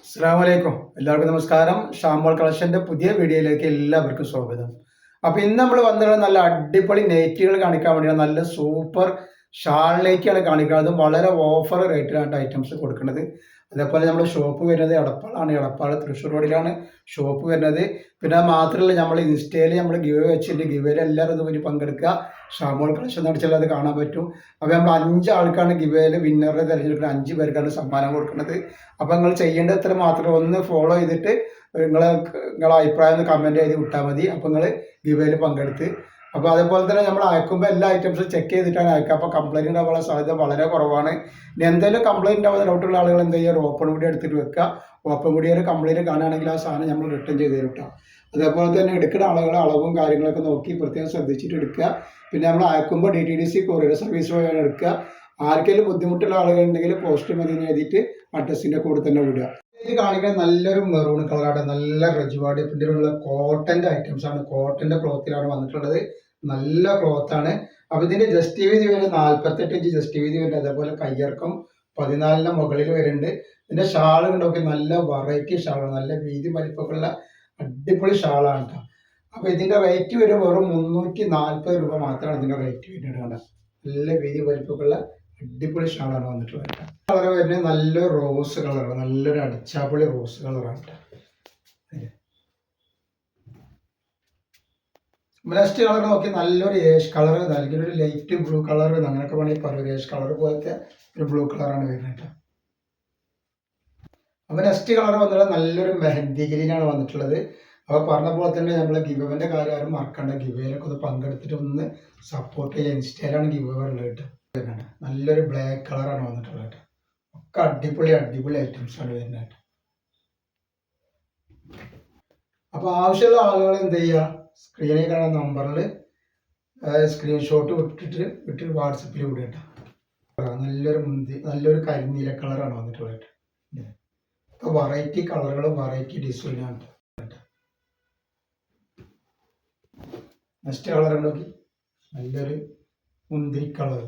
അസ്സലാമലൈക്കും. എല്ലാവർക്കും നമസ്കാരം. ഷാമോൾ കളക്ഷന്റെ പുതിയ വീഡിയോയിലേക്ക് എല്ലാവർക്കും സ്വാഗതം. അപ്പൊ ഇന്ന് നമ്മൾ വന്നിട്ടുള്ള നല്ല അടിപൊളി നെറ്റുകൾ കാണിക്കാൻ വേണ്ടിയാണ്. നല്ല സൂപ്പർ ഷാൾ നെറ്റാണ് കാണിക്കുന്നത്. വളരെ ഓഫർ റേറ്റിലാണ് ഐറ്റംസ് കൊടുക്കുന്നത്. അതേപോലെ നമ്മുടെ ഷോപ്പ് വരുന്നത് എടപ്പാളാണ്. എടപ്പാൾ തൃശ്ശൂർ റോഡിലാണ് ഷോപ്പ് വരുന്നത്. പിന്നെ അത് മാത്രമല്ല, നമ്മൾ ഇൻസ്റ്റയിൽ നമ്മൾ ഗിവ് വെച്ചിട്ട് ഗിവേയിൽ എല്ലാവരും ഇത് പോയി പങ്കെടുക്കുക. ഷാമോൾ കളക്ഷൻ അടിച്ചാൽ അത് കാണാൻ പറ്റും. അപ്പോൾ നമ്മൾ 5 ആൾക്കാണ് ഗിവേയിൽ വിന്നറെ തിരഞ്ഞെടുക്കുന്നത്. 5 പേർക്കാണ് സമ്മാനം കൊടുക്കുന്നത്. അപ്പോൾ നിങ്ങൾ ചെയ്യേണ്ടത് ഇത്ര മാത്രം, ഒന്ന് ഫോളോ ചെയ്തിട്ട് നിങ്ങളെ അഭിപ്രായം കമൻറ്റ് ചെയ്ത് വിട്ടാൽ മതി. അപ്പോൾ നിങ്ങൾ ഗിവേയിൽ പങ്കെടുത്ത്. അപ്പോൾ അതേപോലെ തന്നെ നമ്മൾ അയക്കുമ്പോൾ എല്ലാ ഐറ്റംസും ചെക്ക് ചെയ്തിട്ടാണ് അയക്കുക. അപ്പോൾ കംപ്ലൈൻറ്റ് ഉണ്ടാവാനുള്ള സാധ്യത വളരെ കുറവാണ്. ഇനി എന്തെങ്കിലും കംപ്ലൈൻറ്റ് ഉണ്ടാവുന്ന ഡൗട്ടുള്ള ആളുകൾ എന്ത് ചെയ്യുക, ഒരു ഓപ്പൺ വീഡിയോ എടുത്തിട്ട് വെക്കുക. ഓപ്പൺ വീഡിയോയിൽ കംപ്ലൈൻറ്റ് കാണുകയാണെങ്കിൽ ആ സാധനം നമ്മൾ റിട്ടേൺ ചെയ്ത് തരും കേട്ടോ. അതേപോലെ തന്നെ എടുക്കുന്ന ആളുകൾ അളവും കാര്യങ്ങളൊക്കെ നോക്കി പ്രത്യേകം ശ്രദ്ധിച്ചിട്ട് എടുക്കുക. പിന്നെ നമ്മൾ അയക്കുമ്പോൾ DTDC കൊറിയർ സർവീസ് വഴിയാണ് എടുക്കുക. ആർക്കെങ്കിലും ബുദ്ധിമുട്ടുള്ള ആളുകളുണ്ടെങ്കിൽ പോസ്റ്റ് മതി എഴുതിയിട്ട് അഡ്രസ്സിൻ്റെ കൂടെ തന്നെ വിടുക. ഇത് കാണിക്കാൻ നല്ലൊരു മെറൂൺ കളറാണ്. നല്ല റെജുവാഡ് പിന്നീടുള്ള കോട്ടൻ്റെ ഐറ്റംസ് ആണ്. കോട്ടൻ്റെ ക്ലോത്തിലാണ് വന്നിട്ടുള്ളത്. നല്ല ക്ലോത്താണ്. അപ്പോൾ ഇതിൻ്റെ ജസ്റ്റ് വീതി വരുന്നത് 48 ഇഞ്ച് ജസ്റ്റ് വീതി വരുന്നത്. അതേപോലെ കയ്യിറക്കം 14 മുകളിൽ വരുന്നുണ്ട്. ഇതിൻ്റെ ഷാൾ നോക്കി നല്ല വെറൈറ്റി ഷാളാണ്. നല്ല വീതി വലിപ്പമുള്ള അടിപൊളി ഷാളാണ് കേട്ടോ. അപ്പോൾ ഇതിൻ്റെ റേറ്റ് വരും വെറും 340 രൂപ മാത്രമാണ് ഇതിൻ്റെ റേറ്റ് വരുന്നത്. നല്ല വീതി വലിപ്പമുള്ള അടിപൊളി ഷാളാണ് വന്നിട്ടുള്ളത്. കളർ വരുന്നത് നല്ല റോസ് കളറാണ്. നല്ലൊരു അടിച്ചാപ്പൊളി റോസ് കളറാണ്. നെക്സ്റ്റ് കളർ നോക്കി നല്ലൊരു ഏഷ് കളർ, നല്ലൊരു ലൈറ്റ് ബ്ലൂ കളർ, അങ്ങനെയൊക്കെ വേണമെങ്കിൽ പറയും. ഏഷ് കളർ പോലത്തെ ഒരു ബ്ലൂ കളറാണ് വരുന്നത്. അപ്പോൾ നെക്സ്റ്റ് കളർ വന്നിട്ടുള്ളത് നല്ലൊരു മെഹന്തി ഗ്രീനാണ് വന്നിട്ടുള്ളത്. അപ്പോൾ പറഞ്ഞ പോലെ തന്നെ നമ്മൾ ഗിവന്റെ കാര്യം ആരും മറക്കണ്ട. ഗിവയിലൊക്കെ ഒന്ന് പങ്കെടുത്തിട്ട് ഒന്ന് സപ്പോർട്ട് ചെയ്യുക. ഇൻസ്റ്റയിലാണ് ഗിവ് ഉള്ളത് കേട്ടോ. നല്ലൊരു ബ്ലാക്ക് കളറാണ് വന്നിട്ടുള്ളത് കേട്ടോ. ഒക്കെ അടിപൊളി ഐറ്റംസ് ആണ് വരുന്നത്. അപ്പോൾ ആവശ്യമുള്ള ആളുകൾ എന്ത് ചെയ്യുക, സ്ക്രീനിൽ കാണുന്ന നമ്പറിൽ സ്ക്രീൻഷോട്ട് വിട്ടിട്ട് വാട്സപ്പിൽ വിടേണ്ട. നല്ലൊരു കരിനീല കളറാണ് വന്നിട്ടുള്ളത്. അപ്പോൾ വെറൈറ്റി കളറുകളും വെറൈറ്റി ഡിസൈനാണ്. നെക്സ്റ്റ് കളർ നോക്കി നല്ലൊരു മുന്തിരി കളർ.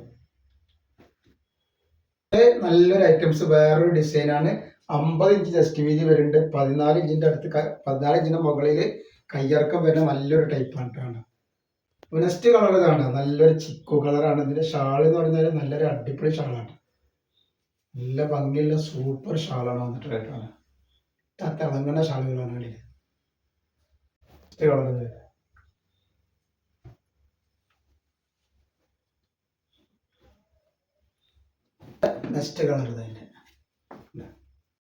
നല്ലൊരു ഐറ്റംസ് വേറൊരു ഡിസൈനാണ്. 50 ഇഞ്ച് ജസ്റ്റ് വീതി വരുന്നുണ്ട്. 14 ഇഞ്ചിൻ്റെ അടുത്ത് 14 ഇഞ്ചിൻ്റെ മുകളിൽ കയ്യിറക്കം വരുന്ന നല്ലൊരു ടൈപ്പാണ് കേട്ടോ. നെക്സ്റ്റ് കളർ ഇതാണ്. നല്ലൊരു ചിക്കു കളറാണ്. ഇതിൻ്റെ ഷാൾ എന്ന് പറഞ്ഞാൽ നല്ലൊരു അടിപൊളി ഷാളാണ്. നല്ല ഭംഗിയുള്ള സൂപ്പർ ഷാളാണ് വന്നിട്ടുള്ളത് കേട്ടോ. തിളങ്ങുന്ന ഷാളുകളാണ്. Next colour next colour